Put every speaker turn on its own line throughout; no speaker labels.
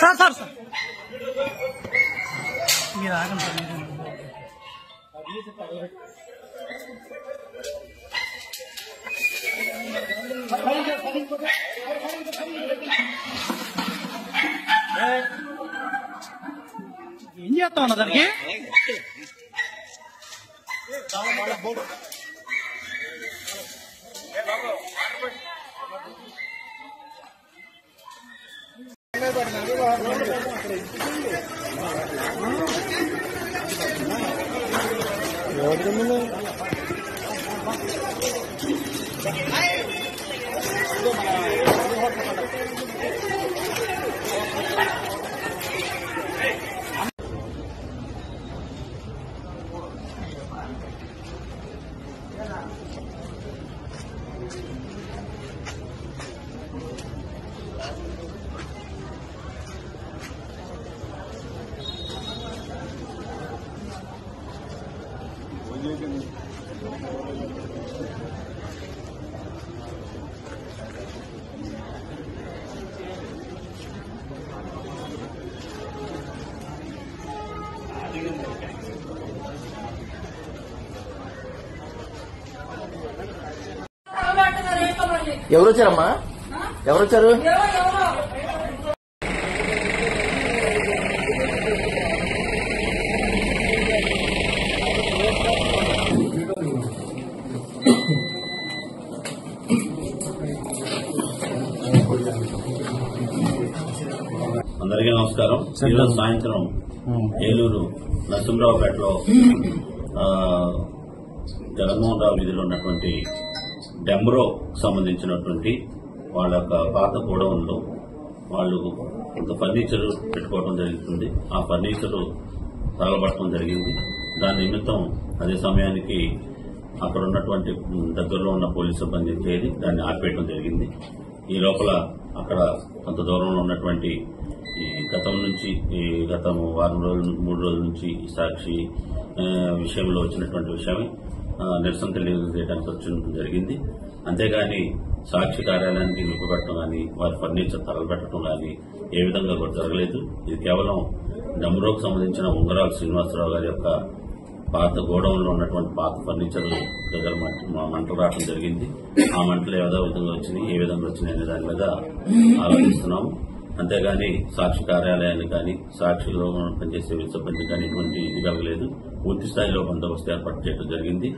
Sir sir sir మీరు ఆగండి sir. ఏం చేస్తా ఉన్నా దానికి?
ఎవరు వచ్చారమ్మా? ఎవరు వచ్చారు?
అందరికీ నమస్కారం. ఈరోజు సాయంత్రం ఏలూరు నరసింహరావుపేటలో జగన్మోహన్ రావు వీధిలో ఉన్నటువంటి డెంబ్రో సంబంధించినటువంటి వాళ్ళ యొక్క పాత గోడౌన్లో వాళ్ళు కొంత ఫర్నిచర్ పెట్టుకోవడం జరుగుతుంది. ఆ ఫర్నిచర్ తగలబట్టడం జరిగింది. దాని నిమిత్తం అదే సమయానికి అక్కడ ఉన్నటువంటి దగ్గరలో ఉన్న పోలీసు సిబ్బంది చేరి దాన్ని ఆపేయడం జరిగింది. ఈ లోపల అక్కడ కొంత దూరంలో ఉన్నటువంటి ఈ గత వారం రోజులు 3 రోజుల నుంచి ఈ సాక్షి విషయంలో వచ్చినటువంటి విషయమే నిరసన తెలియజేయడానికి వచ్చి జరిగింది. అంతేగాని సాక్షి కార్యాలయానికి నిలుపుపెట్టడం కానీ వారి ఫర్నిచర్ తగలబెట్టడం కానీ ఏ విధంగా కూడా జరగలేదు. ఇది కేవలం డెంబ్రోకు సంబంధించిన ఉంగరాల శ్రీనివాసరావు గారి యొక్క పాత గోడౌన్లో ఉన్నటువంటి పాత ఫర్నిచర్ దగ్గర మంటలు రావడం జరిగింది. ఆ మంటలు ఏదో విధంగా వచ్చినాయి, ఏ విధంగా వచ్చినాయి అనే దాని మీద ఆలోచిస్తున్నాము. అంతేగాని సాక్షి కార్యాలయాన్ని కానీ సాక్షిలో పనిచేసే సిబ్బంది కానీ ఎటువంటి ఇది కలగలేదు. పూర్తి స్థాయిలో బందోబస్తు ఏర్పాటు చేయడం జరిగింది.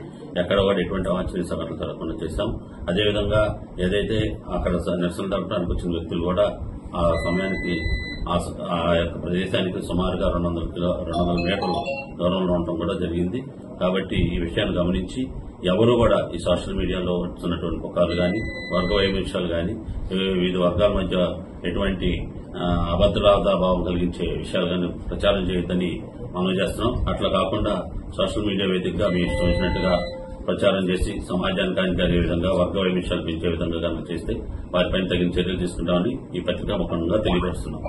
ఎక్కడ కూడా ఎటువంటి అవాంఛనీయ సంఘటనలు జరగకుండా చేశాం. అదేవిధంగా ఏదైతే అక్కడ నిరసన జరపడానికి వచ్చిన వ్యక్తులు కూడా ఆ సమయానికి ఆ యొక్క ప్రదేశానికి సుమారుగా 200 మీటర్ల దూరంలో ఉండటం కూడా జరిగింది. కాబట్టి ఈ విషయాన్ని గమనించి ఎవరు కూడా ఈ సోషల్ మీడియాలో వస్తున్నటువంటి పుకార్లు కానీ వర్గ వైవిధ్యాలు కానీ వివిధ వర్గాల మధ్య ఎటువంటి అభద్రతాభావం కలిగించే విషయాలు కానీ ప్రచారం చేయొద్దని మనం చేస్తున్నాం. అట్లా కాకుండా సోషల్ మీడియా వేదికగా మీ ఇష్టం వచ్చినట్టుగా ప్రచారం చేసి సమాజానికి హానికరే విధంగా వర్గ వైవిధ్యాలు పెంచే విధంగా కనుక చేస్తే వారిపైన తగిన చర్యలు తీసుకుంటామని ఈ పత్రికా ముఖంగా తెలియజేస్తున్నాం.